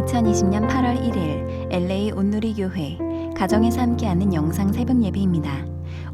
2020년 8월 1일 LA 온누리교회 가정에서 함께하는 영상 새벽 예배입니다.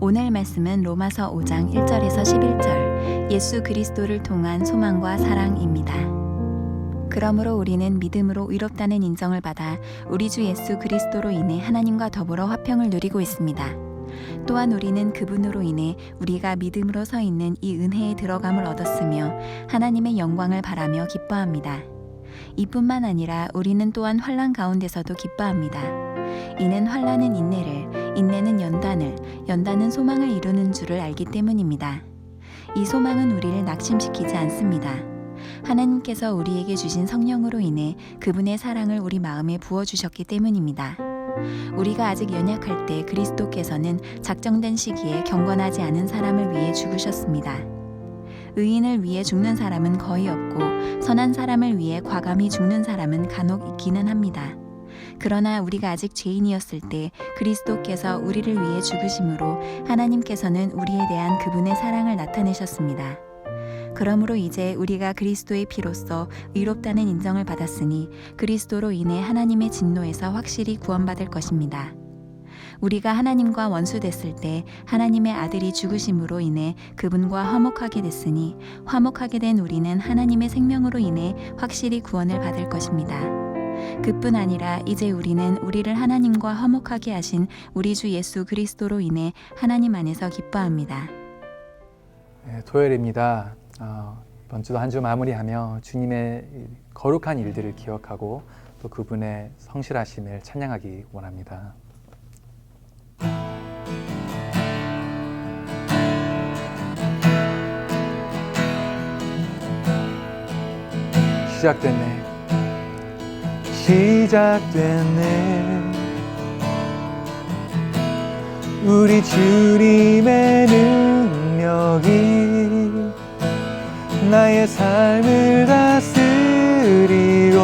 오늘 말씀은 로마서 5장 1절에서 11절 예수 그리스도를 통한 소망과 사랑입니다. 그러므로 우리는 믿음으로 의롭다는 인정을 받아 우리 주 예수 그리스도로 인해 하나님과 더불어 화평을 누리고 있습니다. 또한 우리는 그분으로 인해 우리가 믿음으로 서 있는 이 은혜에 들어감을 얻었으며 하나님의 영광을 바라며 기뻐합니다. 이뿐만 아니라 우리는 또한 환난 가운데서도 기뻐합니다. 이는 환난은 인내를, 인내는 연단을, 연단은 소망을 이루는 줄을 알기 때문입니다. 이 소망은 우리를 낙심시키지 않습니다. 하나님께서 우리에게 주신 성령으로 인해 그분의 사랑을 우리 마음에 부어주셨기 때문입니다. 우리가 아직 연약할 때 그리스도께서는 작정된 시기에 경건하지 않은 사람을 위해 죽으셨습니다. 의인을 위해 죽는 사람은 거의 없고 선한 사람을 위해 과감히 죽는 사람은 간혹 있기는 합니다. 그러나 우리가 아직 죄인이었을 때 그리스도께서 우리를 위해 죽으심으로 하나님께서는 우리에 대한 그분의 사랑을 나타내셨습니다. 그러므로 이제 우리가 그리스도의 피로써 의롭다는 인정을 받았으니 그리스도로 인해 하나님의 진노에서 확실히 구원받을 것입니다. 우리가 하나님과 원수됐을 때 하나님의 아들이 죽으심으로 인해 그분과 화목하게 됐으니 화목하게 된 우리는 하나님의 생명으로 인해 확실히 구원을 받을 것입니다. 그뿐 아니라 이제 우리는 우리를 하나님과 화목하게 하신 우리 주 예수 그리스도로 인해 하나님 안에서 기뻐합니다. 토요일입니다. 이번 주도 한 주 마무리하며 주님의 거룩한 일들을 기억하고 또 그분의 성실하심을 찬양하기 원합니다. 시작됐네. 시작됐네. 우리 주님의 능력이 나의 삶을 다스리고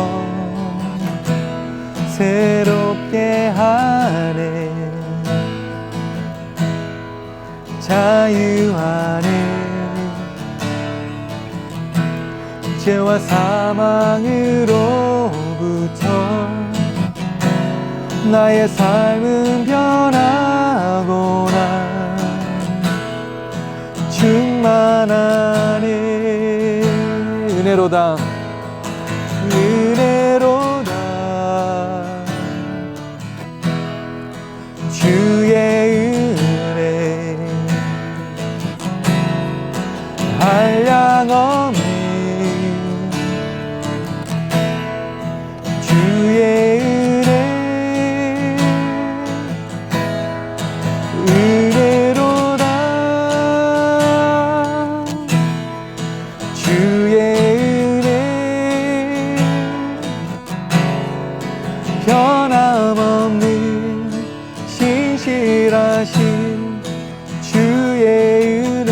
새롭게 하네. 자유하네. 죄와 사망으로부터 나의 삶은 변하고나 충만하네. 은혜로다. 은혜로다. 주의 은혜 한량 없는 주의 은혜 은혜로다. 주의 은혜 변함없는 신실하신 주의 은혜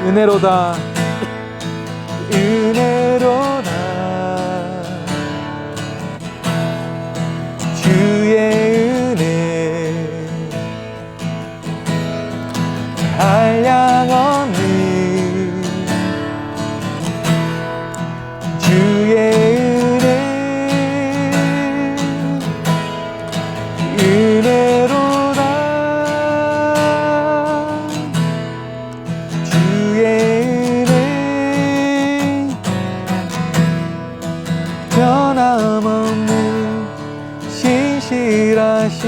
은혜로다. 은혜로다. 주의 은혜 한량 없는 주의 은혜 은혜로다. 주의 은혜 변함없는 신실하신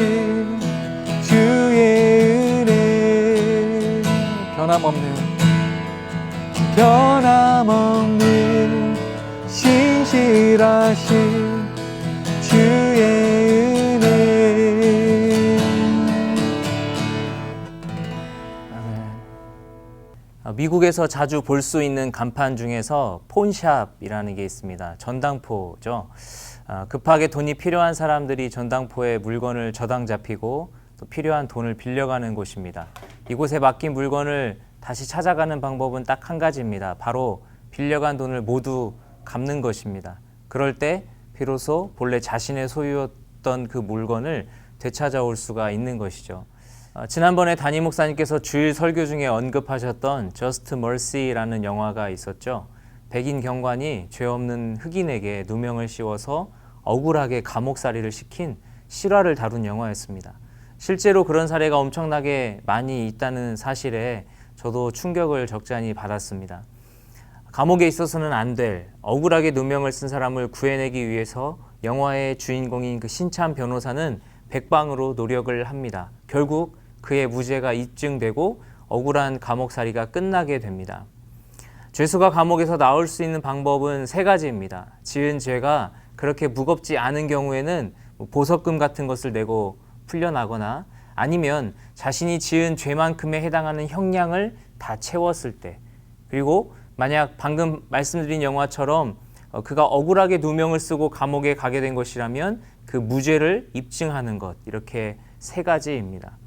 주의 은혜 변함없는 신실하신 주의 은혜. 아멘. 미국에서 자주 볼 수 있는 간판 중에서 폰샵이라는 게 있습니다. 전당포죠. 급하게 돈이 필요한 사람들이 전당포에 물건을 저당 잡히고 또 필요한 돈을 빌려가는 곳입니다. 이곳에 맡긴 물건을 다시 찾아가는 방법은 딱 한 가지입니다. 바로 빌려간 돈을 모두 갚는 것입니다. 그럴 때 비로소 본래 자신의 소유였던 그 물건을 되찾아올 수가 있는 것이죠. 지난번에 담임 목사님께서 주일 설교 중에 언급하셨던 Just Mercy라는 영화가 있었죠. 백인 경관이 죄 없는 흑인에게 누명을 씌워서 억울하게 감옥살이를 시킨 실화를 다룬 영화였습니다. 실제로 그런 사례가 엄청나게 많이 있다는 사실에 저도 충격을 적잖이 받았습니다. 감옥에 있어서는 안 될 억울하게 누명을 쓴 사람을 구해내기 위해서 영화의 주인공인 그 신참 변호사는 백방으로 노력을 합니다. 결국 그의 무죄가 입증되고 억울한 감옥살이가 끝나게 됩니다. 죄수가 감옥에서 나올 수 있는 방법은 세 가지입니다. 지은 죄가 그렇게 무겁지 않은 경우에는 보석금 같은 것을 내고 풀려나거나 아니면 자신이 지은 죄만큼에 해당하는 형량을 다 채웠을 때, 그리고 만약 방금 말씀드린 영화처럼 그가 억울하게 누명을 쓰고 감옥에 가게 된 것이라면 그 무죄를 입증하는 것, 이렇게 세 가지입니다.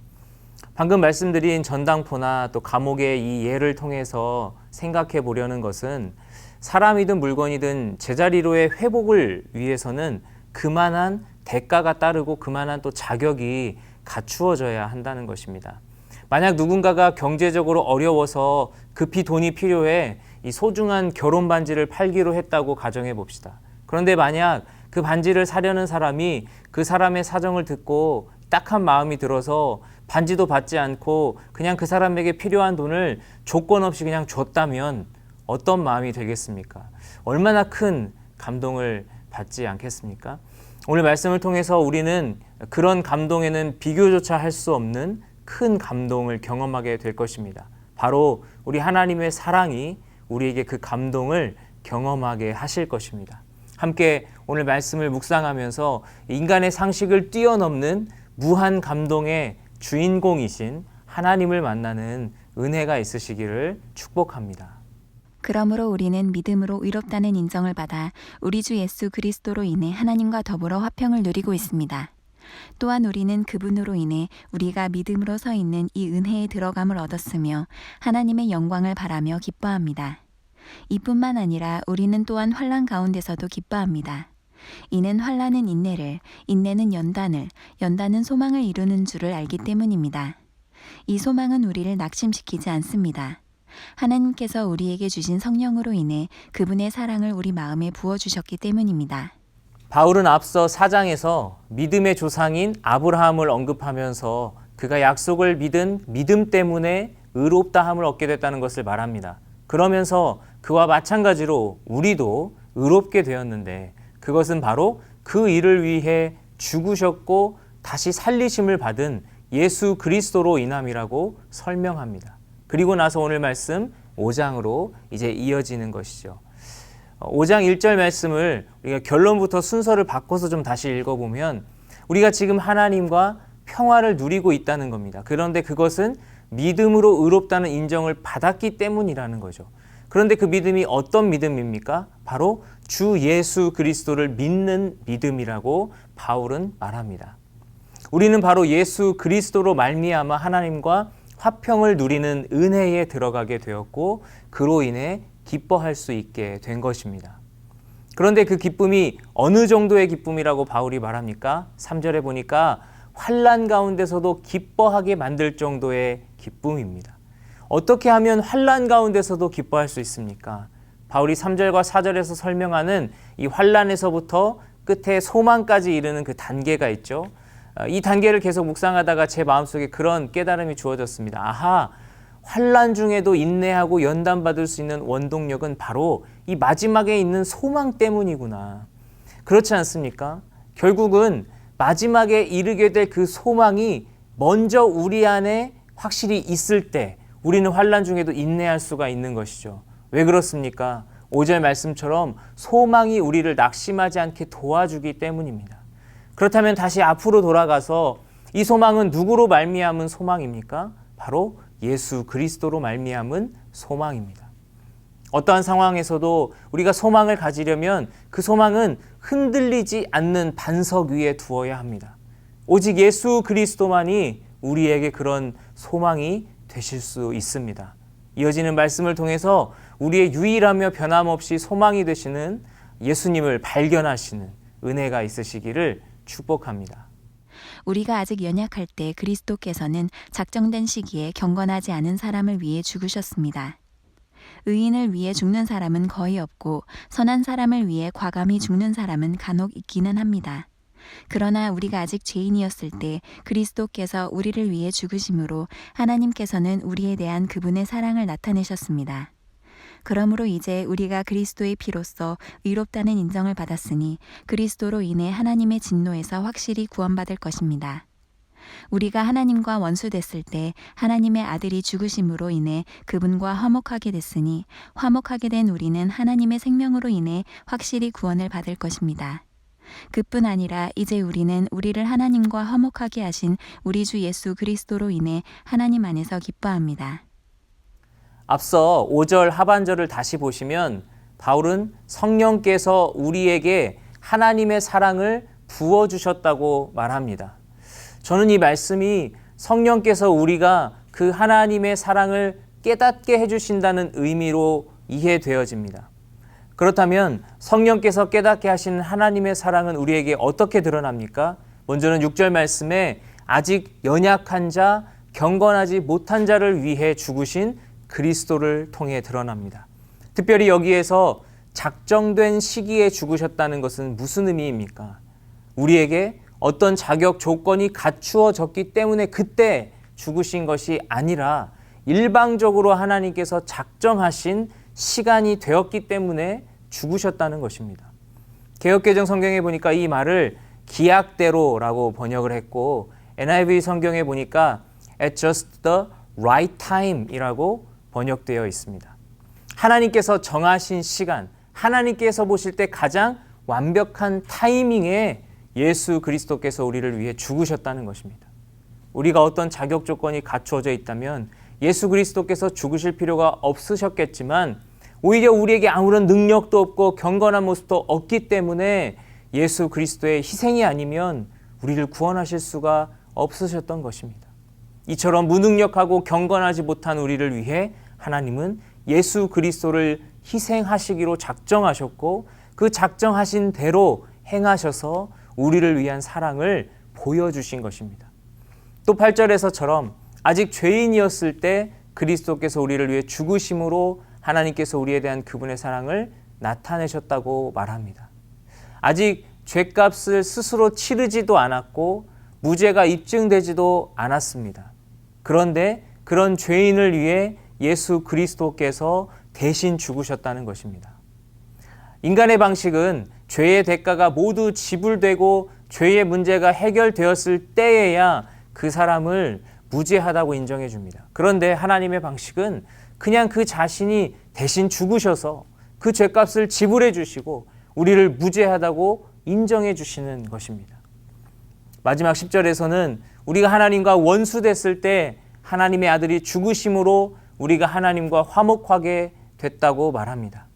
방금 말씀드린 전당포나 또 감옥의 이 예를 통해서 생각해 보려는 것은 사람이든 물건이든 제자리로의 회복을 위해서는 그만한 대가가 따르고 그만한 또 자격이 갖추어져야 한다는 것입니다. 만약 누군가가 경제적으로 어려워서 급히 돈이 필요해 이 소중한 결혼 반지를 팔기로 했다고 가정해 봅시다. 그런데 만약 그 반지를 사려는 사람이 그 사람의 사정을 듣고 딱한 마음이 들어서 반지도 받지 않고 그냥 그 사람에게 필요한 돈을 조건 없이 그냥 줬다면 어떤 마음이 되겠습니까? 얼마나 큰 감동을 받지 않겠습니까? 오늘 말씀을 통해서 우리는 그런 감동에는 비교조차 할 수 없는 큰 감동을 경험하게 될 것입니다. 바로 우리 하나님의 사랑이 우리에게 그 감동을 경험하게 하실 것입니다. 함께 오늘 말씀을 묵상하면서 인간의 상식을 뛰어넘는 무한 감동의 주인공이신 하나님을 만나는 은혜가 있으시기를 축복합니다. 그러므로 우리는 믿음으로 의롭다는 인정을 받아 우리 주 예수 그리스도로 인해 하나님과 더불어 화평을 누리고 있습니다. 또한 우리는 그분으로 인해 우리가 믿음으로 서 있는 이 은혜에 들어감을 얻었으며 하나님의 영광을 바라며 기뻐합니다. 이뿐만 아니라 우리는 또한 환난 가운데서도 기뻐합니다. 이는 환난은 인내를, 인내는 연단을, 연단은 소망을 이루는 줄을 알기 때문입니다. 이 소망은 우리를 낙심시키지 않습니다. 하나님께서 우리에게 주신 성령으로 인해 그분의 사랑을 우리 마음에 부어주셨기 때문입니다. 바울은 앞서 4장에서 믿음의 조상인 아브라함을 언급하면서 그가 약속을 믿은 믿음 때문에 의롭다함을 얻게 됐다는 것을 말합니다. 그러면서 그와 마찬가지로 우리도 의롭게 되었는데 그것은 바로 그 일을 위해 죽으셨고 다시 살리심을 받은 예수 그리스도로 인함이라고 설명합니다. 그리고 나서 오늘 말씀 5장으로 이제 이어지는 것이죠. 5장 1절 말씀을 우리가 결론부터 순서를 바꿔서 좀 다시 읽어보면 우리가 지금 하나님과 평화를 누리고 있다는 겁니다. 그런데 그것은 믿음으로 의롭다는 인정을 받았기 때문이라는 거죠. 그런데 그 믿음이 어떤 믿음입니까? 바로 주 예수 그리스도를 믿는 믿음이라고 바울은 말합니다. 우리는 바로 예수 그리스도로 말미암아 하나님과 화평을 누리는 은혜에 들어가게 되었고 그로 인해 기뻐할 수 있게 된 것입니다. 그런데 그 기쁨이 어느 정도의 기쁨이라고 바울이 말합니까? 3절에 보니까 환난 가운데서도 기뻐하게 만들 정도의 기쁨입니다. 어떻게 하면 환난 가운데서도 기뻐할 수 있습니까? 바울이 3절과 4절에서 설명하는 이 환난에서부터 끝에 소망까지 이르는 그 단계가 있죠. 이 단계를 계속 묵상하다가 제 마음속에 그런 깨달음이 주어졌습니다. 아하, 환난 중에도 인내하고 연단받을 수 있는 원동력은 바로 이 마지막에 있는 소망 때문이구나. 그렇지 않습니까? 결국은 마지막에 이르게 될 그 소망이 먼저 우리 안에 확실히 있을 때 우리는 환난 중에도 인내할 수가 있는 것이죠. 왜 그렇습니까? 5절 말씀처럼 소망이 우리를 낙심하지 않게 도와주기 때문입니다. 그렇다면 다시 앞으로 돌아가서 이 소망은 누구로 말미암은 소망입니까? 바로 예수 그리스도로 말미암은 소망입니다. 어떠한 상황에서도 우리가 소망을 가지려면 그 소망은 흔들리지 않는 반석 위에 두어야 합니다. 오직 예수 그리스도만이 우리에게 그런 소망이 되실 수 있습니다. 이어지는 말씀을 통해서 우리의 유일하며 변함없이 소망이 되시는 예수님을 발견하시는 은혜가 있으시기를 축복합니다. 우리가 아직 연약할 때 그리스도께서는 작정된 시기에 경건하지 않은 사람을 위해 죽으셨습니다. 의인을 위해 죽는 사람은 거의 없고 선한 사람을 위해 과감히 죽는 사람은 간혹 있기는 합니다. 그러나 우리가 아직 죄인이었을 때 그리스도께서 우리를 위해 죽으심으로 하나님께서는 우리에 대한 그분의 사랑을 나타내셨습니다. 그러므로 이제 우리가 그리스도의 피로써 의롭다는 인정을 받았으니 그리스도로 인해 하나님의 진노에서 확실히 구원받을 것입니다. 우리가 하나님과 원수됐을 때 하나님의 아들이 죽으심으로 인해 그분과 화목하게 됐으니 화목하게 된 우리는 하나님의 생명으로 인해 확실히 구원을 받을 것입니다. 그뿐 아니라 이제 우리는 우리를 하나님과 화목하게 하신 우리 주 예수 그리스도로 인해 하나님 안에서 기뻐합니다. 앞서 5절 하반절을 다시 보시면 바울은 성령께서 우리에게 하나님의 사랑을 부어주셨다고 말합니다. 저는 이 말씀이 성령께서 우리가 그 하나님의 사랑을 깨닫게 해주신다는 의미로 이해되어집니다. 그렇다면 성령께서 깨닫게 하시는 하나님의 사랑은 우리에게 어떻게 드러납니까? 먼저는 6절 말씀에 아직 연약한 자, 경건하지 못한 자를 위해 죽으신 그리스도를 통해 드러납니다. 특별히 여기에서 작정된 시기에 죽으셨다는 것은 무슨 의미입니까? 우리에게 어떤 자격 조건이 갖추어졌기 때문에 그때 죽으신 것이 아니라 일방적으로 하나님께서 작정하신 시간이 되었기 때문에 죽으셨다는 것입니다. 개역개정 성경에 보니까 이 말을 기약대로라고 번역을 했고 NIV 성경에 보니까 at just the right time 이라고 번역되어 있습니다. 하나님께서 정하신 시간, 하나님께서 보실 때 가장 완벽한 타이밍에 예수 그리스도께서 우리를 위해 죽으셨다는 것입니다. 우리가 어떤 자격 조건이 갖추어져 있다면 예수 그리스도께서 죽으실 필요가 없으셨겠지만 오히려 우리에게 아무런 능력도 없고 경건한 모습도 없기 때문에 예수 그리스도의 희생이 아니면 우리를 구원하실 수가 없으셨던 것입니다. 이처럼 무능력하고 경건하지 못한 우리를 위해 하나님은 예수 그리스도를 희생하시기로 작정하셨고 그 작정하신 대로 행하셔서 우리를 위한 사랑을 보여주신 것입니다. 또 8절에서처럼 아직 죄인이었을 때 그리스도께서 우리를 위해 죽으심으로 하나님께서 우리에 대한 그분의 사랑을 나타내셨다고 말합니다. 아직 죄값을 스스로 치르지도 않았고 무죄가 입증되지도 않았습니다. 그런데 그런 죄인을 위해 예수 그리스도께서 대신 죽으셨다는 것입니다. 인간의 방식은 죄의 대가가 모두 지불되고 죄의 문제가 해결되었을 때에야 그 사람을 무죄하다고 인정해 줍니다. 그런데 하나님의 방식은 그냥 그 자신이 대신 죽으셔서 그 죄값을 지불해 주시고 우리를 무죄하다고 인정해 주시는 것입니다. 마지막 10절에서는 우리가 하나님과 원수됐을 때 하나님의 아들이 죽으심으로 우리가 하나님과 화목하게 됐다고 말합니다.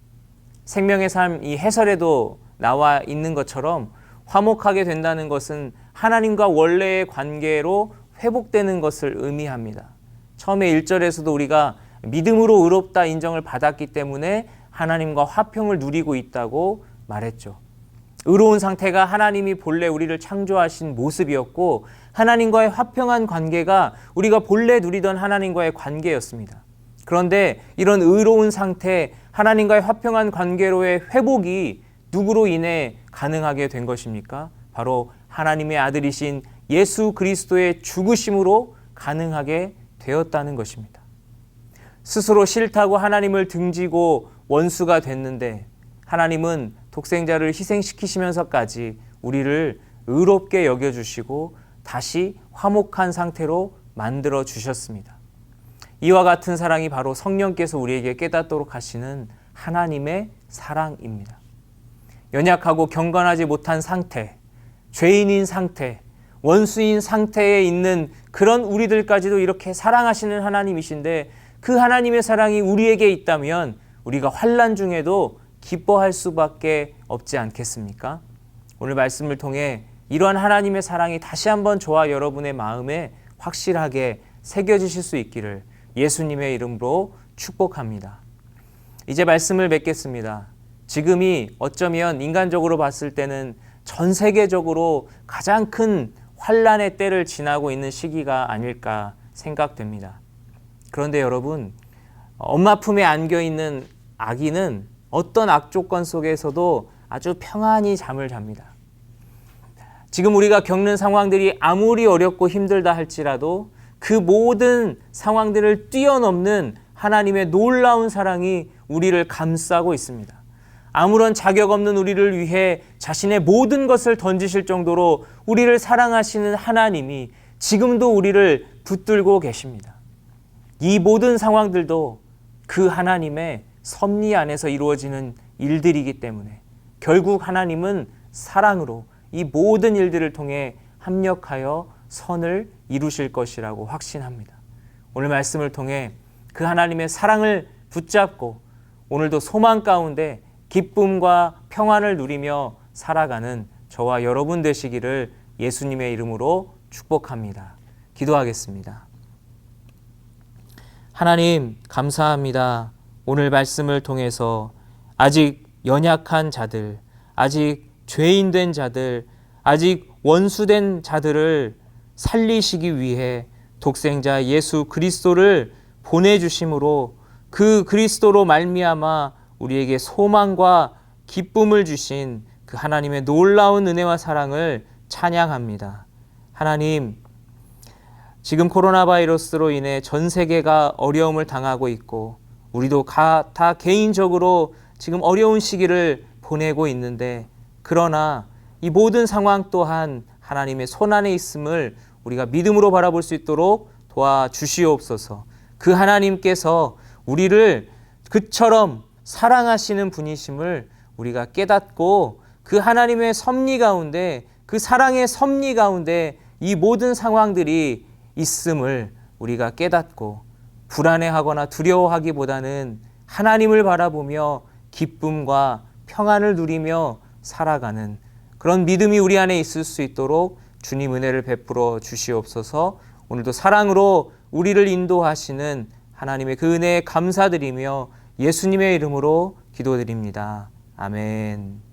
생명의 삶 이 해설에도 나와 있는 것처럼 화목하게 된다는 것은 하나님과 원래의 관계로 회복되는 것을 의미합니다. 처음에 1절에서도 우리가 믿음으로 의롭다 인정을 받았기 때문에 하나님과 화평을 누리고 있다고 말했죠. 의로운 상태가 하나님이 본래 우리를 창조하신 모습이었고 하나님과의 화평한 관계가 우리가 본래 누리던 하나님과의 관계였습니다. 그런데 이런 의로운 상태, 하나님과의 화평한 관계로의 회복이 누구로 인해 가능하게 된 것입니까? 바로 하나님의 아들이신 예수 그리스도의 죽으심으로 가능하게 되었다는 것입니다. 스스로 싫다고 하나님을 등지고 원수가 됐는데 하나님은 독생자를 희생시키시면서까지 우리를 의롭게 여겨주시고 다시 화목한 상태로 만들어 주셨습니다. 이와 같은 사랑이 바로 성령께서 우리에게 깨닫도록 하시는 하나님의 사랑입니다. 연약하고 경건하지 못한 상태, 죄인인 상태, 원수인 상태에 있는 그런 우리들까지도 이렇게 사랑하시는 하나님이신데 그 하나님의 사랑이 우리에게 있다면 우리가 환난 중에도 기뻐할 수밖에 없지 않겠습니까? 오늘 말씀을 통해 이러한 하나님의 사랑이 다시 한번 저와 여러분의 마음에 확실하게 새겨지실 수 있기를 예수님의 이름으로 축복합니다. 이제 말씀을 맺겠습니다. 지금이 어쩌면 인간적으로 봤을 때는 전 세계적으로 가장 큰 환난의 때를 지나고 있는 시기가 아닐까 생각됩니다. 그런데 여러분, 엄마 품에 안겨 있는 아기는 어떤 악조건 속에서도 아주 평안히 잠을 잡니다. 지금 우리가 겪는 상황들이 아무리 어렵고 힘들다 할지라도 그 모든 상황들을 뛰어넘는 하나님의 놀라운 사랑이 우리를 감싸고 있습니다. 아무런 자격 없는 우리를 위해 자신의 모든 것을 던지실 정도로 우리를 사랑하시는 하나님이 지금도 우리를 붙들고 계십니다. 이 모든 상황들도 그 하나님의 섭리 안에서 이루어지는 일들이기 때문에 결국 하나님은 사랑으로 이 모든 일들을 통해 합력하여 선을 이루실 것이라고 확신합니다. 오늘 말씀을 통해 그 하나님의 사랑을 붙잡고 오늘도 소망 가운데 기쁨과 평안을 누리며 살아가는 저와 여러분 되시기를 예수님의 이름으로 축복합니다. 기도하겠습니다. 하나님 감사합니다. 오늘 말씀을 통해서 아직 연약한 자들, 아직 죄인된 자들, 아직 원수된 자들을 살리시기 위해 독생자 예수 그리스도를 보내주심으로 그 그리스도로 말미암아 우리에게 소망과 기쁨을 주신 그 하나님의 놀라운 은혜와 사랑을 찬양합니다. 하나님, 지금 코로나 바이러스로 인해 전 세계가 어려움을 당하고 있고 우리도 다 개인적으로 지금 어려운 시기를 보내고 있는데 그러나 이 모든 상황 또한 하나님의 손안에 있음을 우리가 믿음으로 바라볼 수 있도록 도와주시옵소서. 그 하나님께서 우리를 그처럼 사랑하시는 분이심을 우리가 깨닫고 그 하나님의 섭리 가운데 그 사랑의 섭리 가운데 이 모든 상황들이 있음을 우리가 깨닫고 불안해하거나 두려워하기보다는 하나님을 바라보며 기쁨과 평안을 누리며 살아가는 그런 믿음이 우리 안에 있을 수 있도록 주님 은혜를 베풀어 주시옵소서. 오늘도 사랑으로 우리를 인도하시는 하나님의 그 은혜에 감사드리며 예수님의 이름으로 기도드립니다. 아멘.